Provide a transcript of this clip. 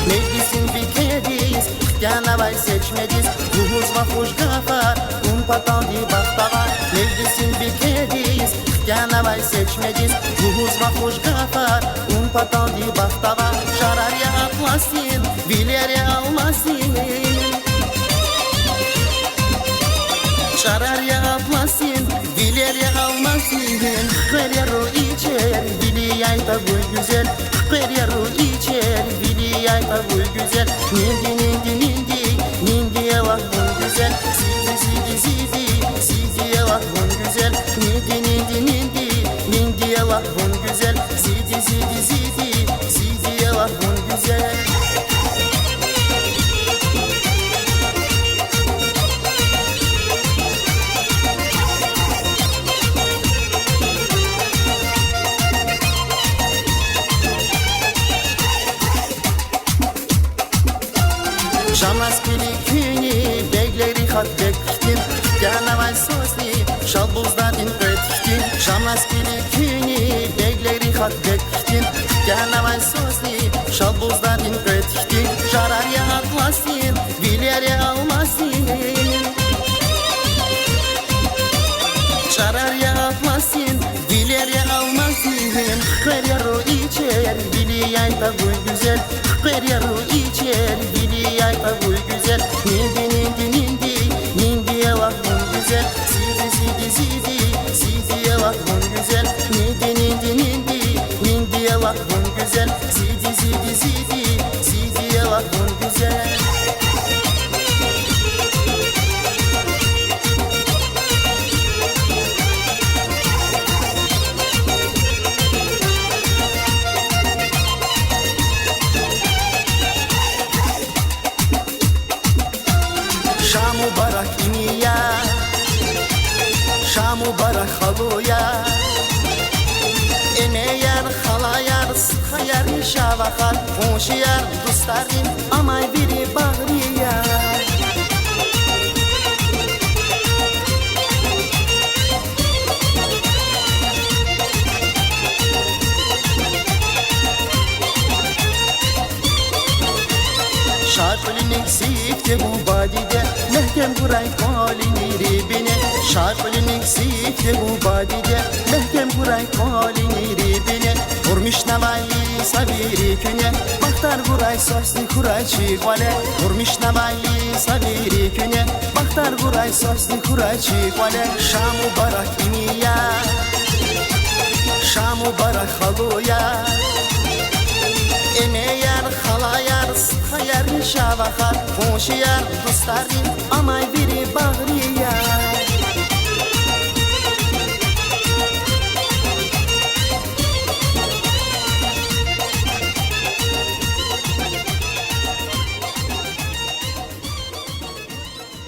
Meclisin fikiriz, Canavay seçmediz. Ruhuz vafuş gafar, patandi baktava. Meclisin fikiriz, Canavay seçmediz. Ruhuz vafuş gafar, patandi baktava. Şararya atlasın, vilerya almasın. Şararya atlasın, vilerya almasın. Kıryaru içer, viliyay tabu güzel. Kıryaru içer, viliyay tabu güzel. Nindi nindi nindi, nindiye vakfın güzel. Sidi sidi sidi, sidiye vakfın güzel. Nindi nindi nindi, nindiye vakfın güzel. Sidi sidi sidi, sidiye vakfın güzel. Şamaskili künü begleri hat bektim. Canavay sosni şalbuzdadin öttim. Şamaskili künü begleri hat bektim. Canavay sosni şalbuzdadin öttim. Şararya atlasın, vilerya almasın. Şararya atlasın, vilerya almasın. Kıryaru içer, viliyay tabu güzel. Kıryaru içer, viliyay tabu güzel. Nindi nindi nindi, nindiye vakfın güzel. Sidi sidi sidi, sidiye vakfın güzel. Nindi nindi nindi, nindiye vakfın güzel. Sidi sidi sidi, sidiye vakfın güzel. Şam mübarek iniya, Şam mübarek haluya. Emeyer, halayar, sıkayar, şavakar. Hoşiyar, dostlarım, amay biri bağrıya. Şarkılın eksikti bu badide, mehkem kuray kalini ribine. Şarkılın eksikti bu badide, mehkem kuray kalini ribine. Vurmuş navayi sabiri küne, baktar kuray sosli kuray çiğvale. Vurmuş navayi sabiri küne, baktar kuray sosli kuray çiğvale. Şam mübarek iniya, Şam mübarek haluya. Emeyer, halayar, sıkayar, şavakar. Hoşiyar, dostlarım, amay biri bağrıya.